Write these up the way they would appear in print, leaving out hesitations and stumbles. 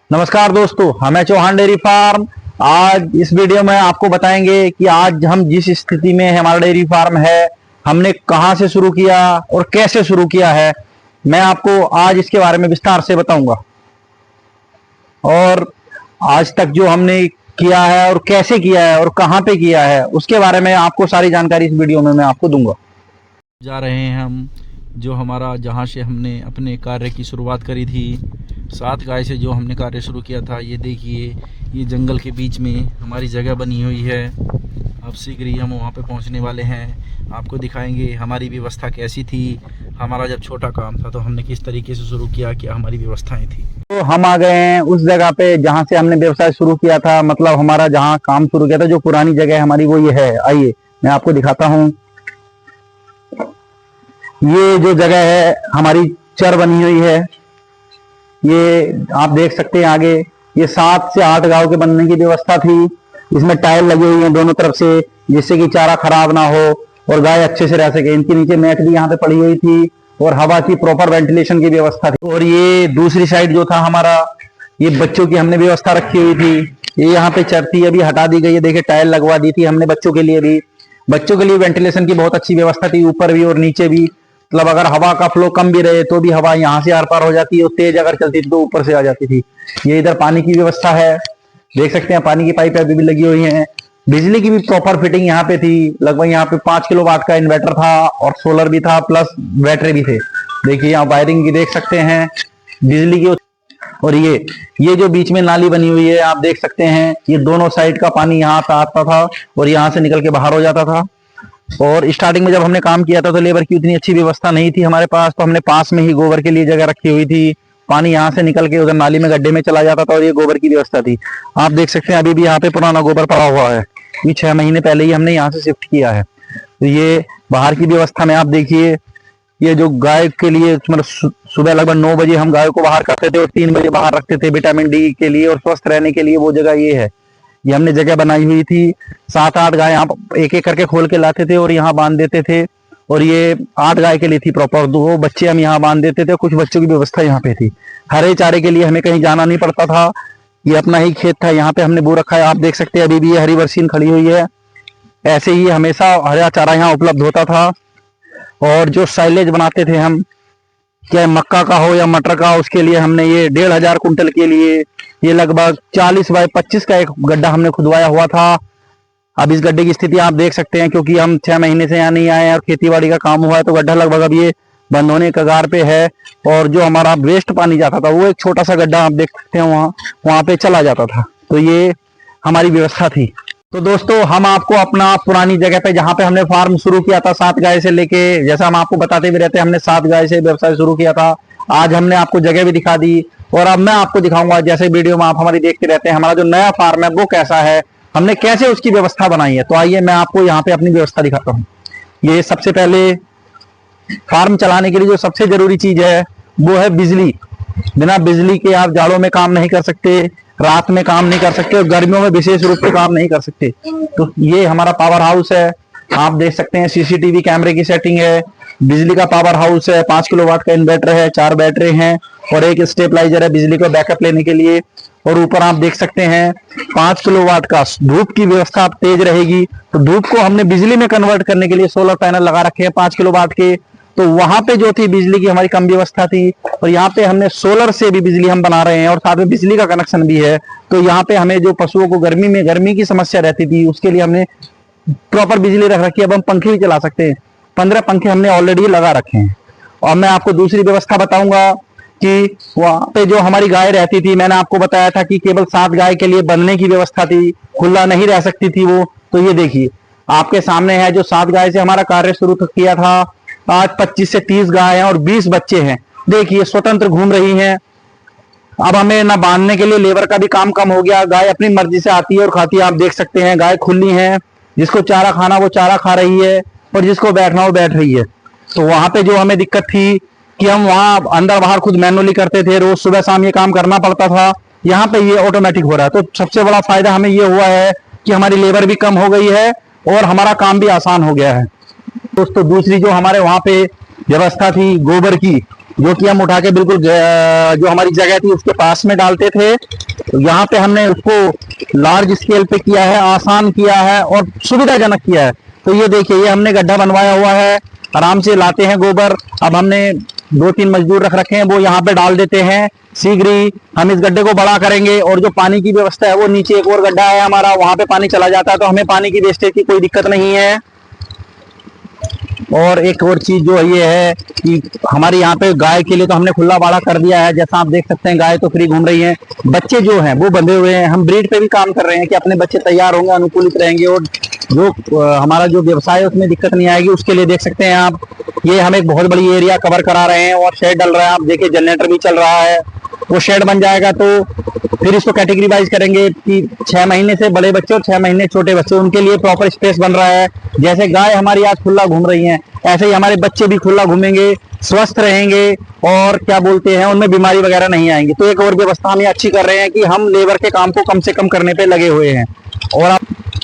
नमस्कार दोस्तों, हमें चौहान डेयरी फार्म। आज इस वीडियो में आपको बताएंगे कि आज हम जिस स्थिति में हमारा डेयरी फार्म है, हमने कहां से शुरू किया और कैसे शुरू किया है। मैं आपको आज इसके बारे में विस्तार से बताऊंगा और आज तक जो हमने किया है और कैसे किया है और कहां पे किया है उसके बारे में आपको सारी जानकारी इस वीडियो में मैं आपको दूंगा। जा रहे हैं हम जो हमारा जहाँ से हमने अपने कार्य की शुरुआत करी थी 7 गाय से जो हमने कार्य शुरू किया था। ये देखिए, ये जंगल के बीच में हमारी जगह बनी हुई है। अब शीघ्र ही हम वहाँ पे पहुँचने वाले हैं। आपको दिखाएंगे हमारी व्यवस्था कैसी थी। हमारा जब छोटा काम था तो हमने किस तरीके से शुरू किया, क्या हमारी व्यवस्थाएं थी। तो हम आ गए हैं उस जगह पे जहां से हमने व्यवसाय शुरू किया था, मतलब हमारा जहां काम शुरू किया था, जो पुरानी जगह हमारी वो ये है। आइए मैं आपको दिखाता हूँ। ये जो जगह है हमारी चर बनी हुई है, ये आप देख सकते हैं। आगे ये 7 से 8 गांव के बनने की व्यवस्था थी। इसमें टाइल लगी हुई है दोनों तरफ से, जिससे कि चारा खराब ना हो और गाय अच्छे से रह सके। इनके नीचे मैट भी यहाँ पे पड़ी हुई थी और हवा की प्रॉपर वेंटिलेशन की व्यवस्था थी। और ये दूसरी साइड जो था हमारा, ये बच्चों की हमने व्यवस्था रखी हुई थी। ये यहाँ पे चरती अभी हटा दी गई है। देखिए, टाइल लगवा दी थी हमने बच्चों के लिए भी। बच्चों के लिए वेंटिलेशन की बहुत अच्छी व्यवस्था थी, ऊपर भी और नीचे भी। मतलब अगर हवा का फ्लो कम भी रहे तो भी हवा यहाँ से आर पार हो जाती है, और तेज अगर चलती थी तो ऊपर से आ जाती थी। ये इधर पानी की व्यवस्था है, देख सकते हैं। पानी की पाइप अभी भी लगी हुई है। बिजली की भी प्रॉपर फिटिंग यहाँ पे थी। लगभग यहाँ पे 5 किलोवाट का इन्वर्टर था और सोलर भी था, प्लस बैटरी भी थे। देखिए, यहाँ वायरिंग भी देख सकते हैं बिजली की। और ये जो बीच में नाली बनी हुई है, आप देख सकते हैं। ये दोनों साइड का पानी यहाँ आता था और यहाँ से निकल के बाहर हो जाता था। और स्टार्टिंग में जब हमने काम किया था तो लेबर की उतनी अच्छी व्यवस्था नहीं थी हमारे पास, तो हमने पास में ही गोबर के लिए जगह रखी हुई थी। पानी यहाँ से निकल के उधर नाली में गड्ढे में चला जाता था और ये गोबर की व्यवस्था थी। आप देख सकते हैं अभी भी यहाँ पे पुराना गोबर पड़ा हुआ है। ये 6 महीने पहले ही हमने यहाँ से शिफ्ट किया है। तो ये बाहर की व्यवस्था में आप देखिए, ये जो गाय के लिए, मतलब सुबह लगभग 9 बजे हम गाय को बाहर करते थे और 3 बजे बाहर रखते थे विटामिन डी के लिए और स्वस्थ रहने के लिए। वो जगह ये है, ये हमने जगह बनाई हुई थी। 7-8 गाय यहाँ एक एक करके खोल के लाते थे और यहाँ बांध देते थे। और ये 8 गाय के लिए थी प्रॉपर। 2 बच्चे हम यहाँ बांध देते थे, कुछ बच्चों की व्यवस्था यहाँ पे थी। हरे चारे के लिए हमें कहीं जाना नहीं पड़ता था, ये अपना ही खेत था, यहाँ पे हमने बो रखा है। आप देख सकते हैं अभी भी ये हरी बरसीन खड़ी हुई है। ऐसे ही हमेशा हरा चारा यहाँ उपलब्ध होता था। और जो साइलेज बनाते थे हम, चाहे मक्का का हो या मटर का, उसके लिए हमने ये 1500 कुंटल के लिए ये लगभग 40 बाय 25 का एक गड्ढा हमने खुदवाया हुआ था। अब इस गड्ढे की स्थिति आप देख सकते हैं, क्योंकि हम 6 महीने से यहाँ नहीं आए और खेतीबाड़ी का काम हुआ है, तो गड्ढा लगभग अब ये बंद होने कगार पे है। और जो हमारा वेस्ट पानी जाता था वो एक छोटा सा गड्ढा आप देख सकते हैं, वहां पे चला जाता था। तो ये हमारी व्यवस्था थी। तो दोस्तों, हम आपको अपना पुरानी जगह पे, जहां पे हमने फार्म शुरू किया था 7 गाय से लेके, जैसा हम आपको बताते भी रहते हैं, हमने 7 गाय से व्यवसाय शुरू किया था। आज हमने आपको जगह भी दिखा दी और अब मैं आपको दिखाऊंगा, जैसे वीडियो में आप हमारी देखते रहते हैं, हमारा जो नया फार्म है वो कैसा है, हमने कैसे उसकी व्यवस्था बनाई है। तो आइए मैं आपको यहाँ पे अपनी व्यवस्था दिखाता हूँ। ये सबसे पहले फार्म चलाने के लिए जो सबसे जरूरी चीज है वो है बिजली। बिना बिजली के आप जाड़ों में काम नहीं कर सकते, रात में काम नहीं कर सकते और गर्मियों में विशेष रूप से काम नहीं कर सकते। तो ये हमारा पावर हाउस है, आप देख सकते हैं। सीसीटीवी कैमरे की सेटिंग है, बिजली का पावर हाउस है, 5 किलोवाट का इन्वर्टर है, 4 बैटरी हैं और एक स्टेबलाइजर है बिजली को बैकअप लेने के लिए। और ऊपर आप देख सकते हैं 5 किलोवाट का धूप की व्यवस्था आप तेज रहेगी, तो धूप को हमने बिजली में कन्वर्ट करने के लिए सोलर पैनल लगा रखे हैं 5 किलोवाट के। तो वहां पे जो थी बिजली की हमारी कम व्यवस्था थी, और यहाँ पे हमने सोलर से भी बिजली हम बना रहे हैं और साथ में बिजली का कनेक्शन भी है। तो यहाँ पे हमें जो पशुओं को गर्मी की समस्या रहती थी, उसके लिए हमने प्रॉपर बिजली रख रखी है। अब हम पंखे भी चला सकते हैं, 15 पंखे हमने ऑलरेडी लगा रखे हैं। और मैं आपको दूसरी व्यवस्था बताऊंगा कि वहां पे जो हमारी गाय रहती थी, मैंने आपको बताया था कि केवल 7 गाय के लिए बनने की व्यवस्था थी, खुला नहीं रह सकती थी वो। तो ये देखिए आपके सामने है, जो 7 गाय से हमारा कार्य शुरू किया था, आज 25 से 30 गाय हैं और 20 बच्चे हैं। देखिए स्वतंत्र घूम रही हैं। अब हमें ना बांधने के लिए लेबर का भी काम कम हो गया, गाय अपनी मर्जी से आती है और खाती है। आप देख सकते हैं गाय खुली है, जिसको चारा खाना वो चारा खा रही है और जिसको बैठना वो बैठ रही है। तो वहां पे जो हमें दिक्कत थी कि हम वहां अंदर बाहर खुद मैनुअली करते थे, रोज सुबह शाम ये काम करना पड़ता था। यहाँ पे ये ऑटोमेटिक हो रहा है। तो सबसे बड़ा फायदा हमें ये हुआ है कि हमारी लेबर भी कम हो गई है और हमारा काम भी आसान हो गया है। दोस्तों, दूसरी जो हमारे वहां पे व्यवस्था थी गोबर की, जो कि हम उठा के बिल्कुल जो हमारी जगह थी उसके पास में डालते थे। तो यहाँ पे हमने उसको लार्ज स्केल पे किया है, आसान किया है और सुविधाजनक किया है। तो ये देखिए, ये हमने गड्ढा बनवाया हुआ है, आराम से लाते हैं गोबर। अब हमने 2-3 मजदूर रख रखे हैं, वो यहाँ पे डाल देते हैं। शीघ्र ही हम इस गड्ढे को बड़ा करेंगे और जो पानी की व्यवस्था है वो नीचे एक और गड्ढा है हमारा, वहां पे पानी चला जाता है, तो हमें पानी की वेस्टेज की कोई दिक्कत नहीं है। और एक और चीज जो ये है कि हमारे यहाँ पे गाय के लिए तो हमने खुला बाड़ा कर दिया है। जैसा आप देख सकते हैं, गाय तो फ्री घूम रही हैं, बच्चे जो हैं वो बंधे हुए हैं। हम ब्रीड पे भी काम कर रहे हैं कि अपने बच्चे तैयार होंगे, अनुकूलित रहेंगे और जो हमारा जो व्यवसाय है उसमें दिक्कत नहीं आएगी। उसके लिए देख सकते हैं आप, ये हम एक बहुत बड़ी एरिया कवर करा रहे हैं और शेड डल रहा है। आप देखिए, जनरेटर भी चल रहा है। वो शेड बन जाएगा तो फिर इसको कैटेगरी वाइज करेंगे कि 6 महीने से बड़े बच्चे और 6 महीने छोटे बच्चे, उनके लिए प्रॉपर स्पेस बन रहा है। जैसे गाय हमारी आज खुला घूम रही हैं, ऐसे ही हमारे बच्चे भी खुला घूमेंगे, स्वस्थ रहेंगे और क्या बोलते हैं, उनमें बीमारी वगैरह नहीं आएंगी। तो एक और व्यवस्था हम ये अच्छी कर रहे हैं कि हम लेबर के काम को कम से कम करने पे लगे हुए हैं। और आप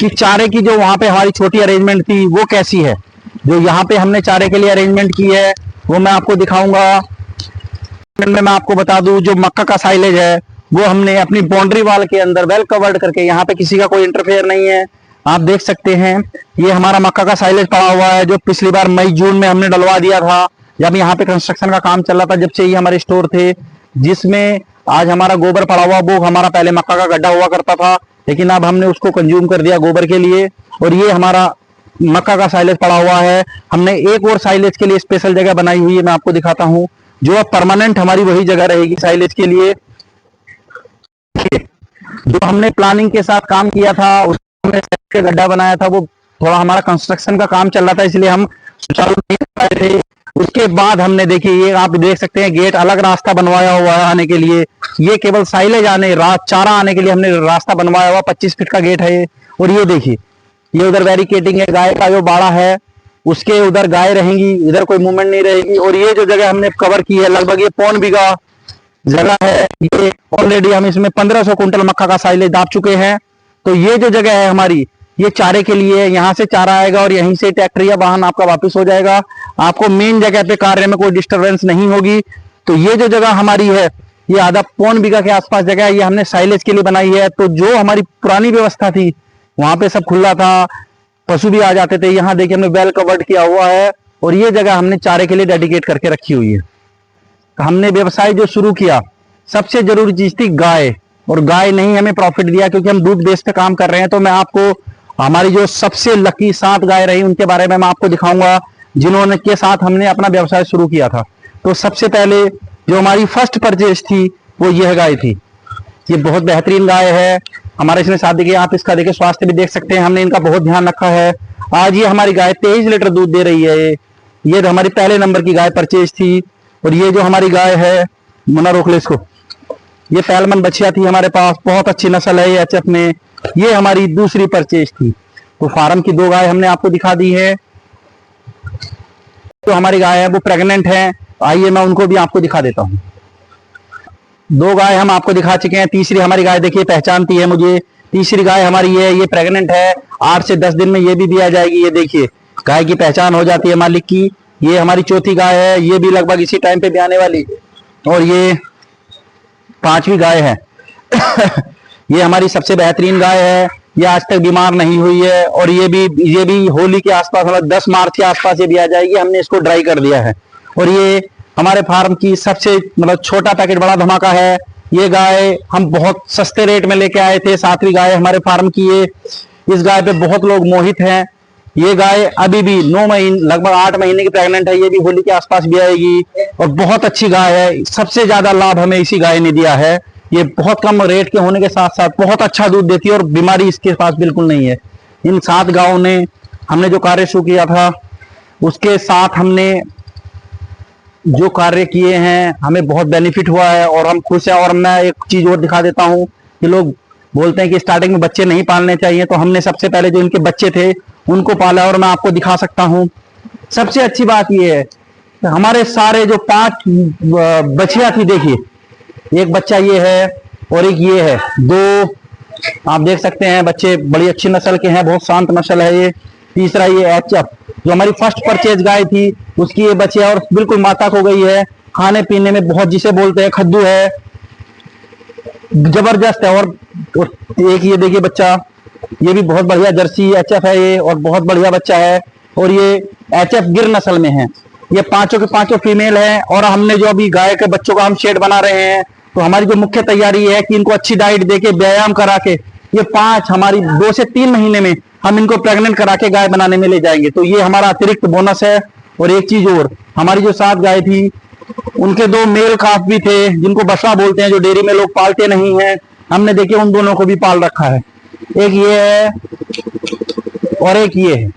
कि चारे की जो वहां पे हमारी छोटी अरेंजमेंट थी वो कैसी है, जो यहाँ पे हमने चारे के लिए अरेंजमेंट की है वो मैं आपको दिखाऊंगा। मैं आपको बता दूं, जो मक्का का साइलेज है वो हमने अपनी बाउंड्री वाल के अंदर वेल कवर्ड करके, यहाँ पे किसी का कोई इंटरफेयर नहीं है। आप देख सकते हैं, ये हमारा मक्का का साइलेज पड़ा हुआ है, जो पिछली बार मई जून में हमने डलवा दिया था, जब यहाँ पे कंस्ट्रक्शन का काम चल रहा था, जब से ये हमारे स्टोर थे। जिसमें आज हमारा गोबर पड़ा हुआ, वो हमारा पहले मक्का का गड्ढा हुआ करता था, लेकिन अब हमने उसको कंज्यूम कर दिया गोबर के लिए। और ये हमारा मक्का का साइलेज पड़ा हुआ है। हमने एक और साइलेज के लिए स्पेशल जगह बनाई हुई है, मैं आपको दिखाता हूँ, जो अब परमानेंट हमारी वही जगह रहेगी साइलेज के लिए। जो हमने प्लानिंग के साथ काम किया था, उसमें गड्ढा बनाया था, वो थोड़ा हमारा कंस्ट्रक्शन का काम चल रहा था, इसलिए हम सुचारू नहीं कर पाए थे। उसके बाद हमने, देखिए, ये आप देख सकते हैं, गेट अलग रास्ता बनवाया हुआ है आने के लिए। ये केवल साइलेज आने, चारा आने के लिए हमने रास्ता बनवाया हुआ, 25 फीट का गेट है ये। और ये देखिए, ये उधर बैरिकेटिंग है, गाय का जो बाड़ा है उसके उधर गाय रहेंगी, इधर कोई मूवमेंट नहीं रहेगी। और ये जो जगह हमने कवर की है, लगभग ये 1.25 बीघा जगह है। ये ऑलरेडी हम इसमें 1500 कुंटल मक्का का साइलेज दाप चुके हैं। तो ये जो जगह है हमारी, ये चारे के लिए, यहाँ से चारा आएगा और यहीं से ट्रैक्टर या वाहन आपका वापस हो जाएगा। आपको मेन जगह पे कार्य में कोई डिस्टरबेंस नहीं होगी। तो ये जो जगह हमारी है, ये आधा 1.25 बीघा के आसपास जगह है, ये हमने साइलेज के लिए बनाई है। तो जो हमारी पुरानी व्यवस्था थी, वहां पे सब खुला था, पशु भी आ जाते थे। यहाँ देखिए, हमने वेल कवर्ड किया हुआ है और ये जगह हमने चारे के लिए डेडिकेट करके रखी हुई है। हमने व्यवसाय जो शुरू किया, सबसे जरूरी चीज थी गाय, और गाय नहीं हमें प्रॉफिट दिया, क्योंकि हम दूध बेस पे काम कर रहे हैं। तो मैं आपको हमारी जो सबसे लकी 7 गाय रही उनके बारे में मैं आपको दिखाऊंगा, जिन्होंने के साथ हमने अपना व्यवसाय शुरू किया था। तो सबसे पहले जो हमारी फर्स्ट परचेज थी वो यह गाय थी। ये बहुत बेहतरीन गाय है, हमारे इसमें साथ देखिए, आप इसका देखिए स्वास्थ्य भी देख सकते हैं, हमने इनका बहुत ध्यान रखा है। आज ये हमारी गाय 23 लीटर दूध दे रही है। ये हमारी पहले नंबर की गाय परचेज थी। और ये जो हमारी गाय है, मुन्ना रोक ले इसको, ये पहलमन बछिया थी हमारे पास, बहुत अच्छी नस्ल है ये एचएफ में। ये हमारी दूसरी परचेज थी। तो फार्म की 2 गाय हमने आपको दिखा दी है। तो हमारी गाय है वो प्रेग्नेंट है, आइए मैं उनको भी आपको दिखा देता हूँ। 2 गाय हम आपको दिखा चुके हैं, तीसरी हमारी गाय देखिए पहचानती है मुझे। तीसरी गाय हमारी है, ये प्रेग्नेंट है, 8 से 10 दिन में ये भी आ जाएगी। ये देखिए, गाय की पहचान हो जाती है मालिक की। ये हमारी चौथी गाय है, ये भी लगभग इसी टाइम पे भी आने वाली। और ये 5वीं गाय है। ये हमारी सबसे बेहतरीन गाय है, ये आज तक बीमार नहीं हुई है। और ये भी होली के आसपास, मतलब 10 मार्च के आसपास ये भी आ जाएगी। हमने इसको ड्राई कर दिया है। और ये हमारे फार्म की सबसे मतलब छोटा पैकेट बड़ा धमाका है। ये गाय हम बहुत सस्ते रेट में लेके आए थे, 7वीं गाय हमारे फार्म की। ये इस गाय पे बहुत लोग मोहित हैं। ये गाय अभी भी 9 महीने, लगभग 8 महीने की प्रेग्नेंट है। ये भी होली के आसपास भी आएगी और बहुत अच्छी गाय है। सबसे ज्यादा लाभ हमें इसी गाय ने दिया है। ये बहुत कम रेट के होने के साथ साथ बहुत अच्छा दूध देती है और बीमारी इसके पास बिल्कुल नहीं है। इन 7 गायों ने हमने जो कार्य शुरू किया था, उसके साथ हमने जो कार्य किए हैं, हमें बहुत बेनिफिट हुआ है और हम खुश हैं। और मैं एक चीज और दिखा देता हूँ कि लोग बोलते हैं कि स्टार्टिंग में बच्चे नहीं पालने चाहिए, तो हमने सबसे पहले जो इनके बच्चे थे उनको पाला और मैं आपको दिखा सकता हूँ। सबसे अच्छी बात यह है कि हमारे सारे जो 5 बछिया थी, देखिए, एक बच्चा ये है और एक ये है, 2 आप देख सकते हैं बच्चे बड़ी अच्छी नस्ल के हैं, बहुत शांत नस्ल है ये। तीसरा ये एचएफ, जो हमारी फर्स्ट परचेज गाय थी, उसकी ये बच्चे और बिल्कुल माता हो गई है। खाने पीने में बहुत, जिसे बोलते हैं खद्दू है, जबरदस्त है। और एक ये देखिए बच्चा, ये भी बहुत बढ़िया जर्सी एचएफ है ये, और बहुत बढ़िया बच्चा है। और ये एचएफ गिर नस्ल में है। ये पांचों के पांचों फीमेल है। और हमने जो अभी गाय के बच्चों का हम शेड बना रहे हैं, तो हमारी जो मुख्य तैयारी है कि इनको अच्छी डाइट देके, व्यायाम करा के, ये 5 हमारी 2 से 3 महीने में हम इनको प्रेग्नेंट करा के गाय बनाने में ले जाएंगे। तो ये हमारा अतिरिक्त बोनस है। और एक चीज और, हमारी जो 7 गाय थी, उनके 2 मेल काफ भी थे, जिनको बछड़ा बोलते हैं, जो डेयरी में लोग पालते नहीं है। हमने देखिए उन दोनों को भी पाल रखा है। एक ये है और एक ये है।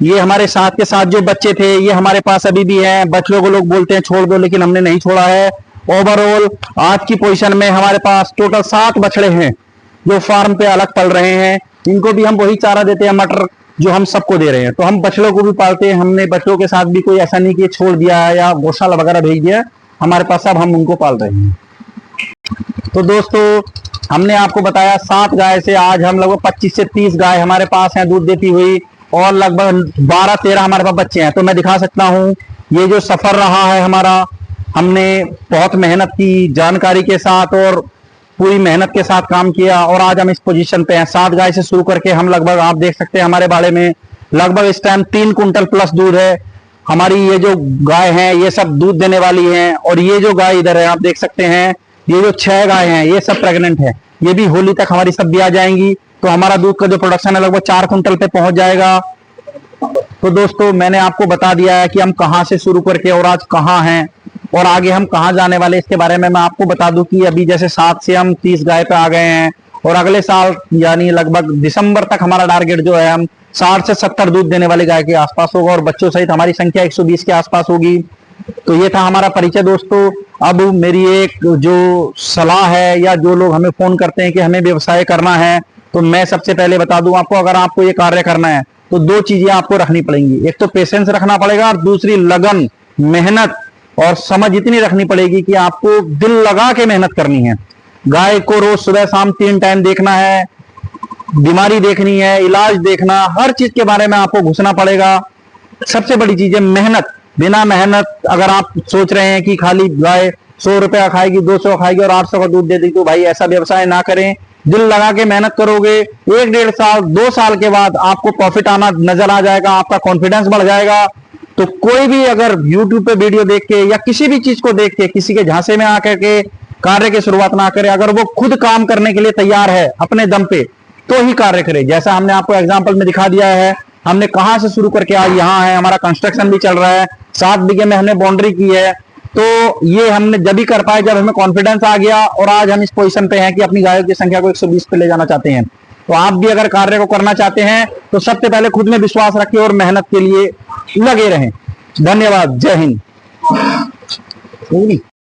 ये हमारे साथ के साथ जो बच्चे थे, ये हमारे पास अभी भी हैं। बच्चों को लोग बोलते हैं छोड़ दो, लेकिन हमने नहीं छोड़ा है। ओवरऑल आज की पोजीशन में हमारे पास टोटल 7 बछड़े हैं जो फार्म पे अलग पल रहे हैं। इनको भी हम वही चारा देते हैं, मटर, जो हम सबको दे रहे हैं। तो हम बछड़ों को भी पालते हैं। हमने बछड़ों के साथ भी कोई ऐसा नहीं कि छोड़ दिया है या गौशाला वगैरह भेज दिया। हमारे पास अब हम उनको पाल रहे हैं। तो दोस्तों, हमने आपको बताया 7 गाय से आज हम लगभग 25 से 30 गाय हमारे पास हैं दूध देती हुई, और लगभग 12-13 हमारे पास बच्चे हैं। तो मैं दिखा सकता हूँ ये जो सफर रहा है हमारा, हमने बहुत मेहनत की, जानकारी के साथ और पूरी मेहनत के साथ काम किया, और आज हम इस पोजीशन पे हैं। 7 गाय से शुरू करके हम लगभग, आप देख सकते हैं हमारे बाड़े में लगभग इस टाइम 3 कुंटल प्लस दूध है। हमारी ये जो गाय हैं ये सब दूध देने वाली हैं। और ये जो गाय इधर है आप देख सकते हैं, ये जो 6 गाय हैं ये सब प्रेग्नेंट है। ये भी होली तक हमारी सब भी आ जाएंगी। तो हमारा दूध का जो प्रोडक्शन है लगभग 4 कुंटल पे पहुंच जाएगा। तो दोस्तों, मैंने आपको बता दिया है कि हम कहां से शुरू करके और आज कहां हैं, और आगे हम कहां जाने वाले, इसके बारे में मैं आपको बता दूं कि अभी जैसे 7 से हम 30 गाय पे आ गए हैं, और अगले साल यानी लगभग दिसंबर तक हमारा टारगेट जो है, हम 60 से 70 दूध देने वाली गाय के आसपास होगा, और बच्चों सहित हमारी संख्या 120 के आसपास होगी। तो ये था हमारा परिचय दोस्तों। अब मेरी एक जो सलाह है, या जो लोग हमें फोन करते हैं कि हमें व्यवसाय करना है, तो मैं सबसे पहले बता दूं आपको, अगर आपको ये कार्य करना है तो 2 चीजें आपको रखनी पड़ेंगी। एक तो पेशेंस रखना पड़ेगा, और दूसरी लगन, मेहनत और समझ इतनी रखनी पड़ेगी कि आपको दिल लगा के मेहनत करनी है। गाय को रोज सुबह शाम 3 टाइम देखना है, बीमारी देखनी है, इलाज देखना, हर चीज के बारे में आपको घुसना पड़ेगा। सबसे बड़ी चीज है मेहनत। बिना मेहनत अगर आप सोच रहे हैं कि खाली गाय 100 रुपया खाएगी, 200 खाएगी और 800 का दूध दे देगी, तो भाई ऐसा व्यवसाय ना करें। दिल लगा के मेहनत करोगे, 1-1.5 साल 2 साल के बाद आपको प्रॉफिट आना नजर आ जाएगा, आपका कॉन्फिडेंस बढ़ जाएगा। तो कोई भी अगर YouTube पे वीडियो देख के या किसी भी चीज को देख के किसी के झांसे में आकर के कार्य की शुरुआत ना करे। अगर वो खुद काम करने के लिए तैयार है अपने दम पे, तो ही कार्य करे। जैसा हमने आपको एग्जाम्पल में दिखा दिया है, हमने कहां से शुरू करके आज यहाँ है। हमारा कंस्ट्रक्शन भी चल रहा है, 7 बीघे में हमने बाउंड्री की है। तो ये हमने जब भी कर पाए जब हमें कॉन्फिडेंस आ गया, और आज हम इस पोजीशन पे हैं कि अपनी गायों की संख्या को 120 पे ले जाना चाहते हैं। तो आप भी अगर कार्य को करना चाहते हैं तो सबसे पहले खुद में विश्वास रखिए और मेहनत के लिए लगे रहें। धन्यवाद। जय हिंद।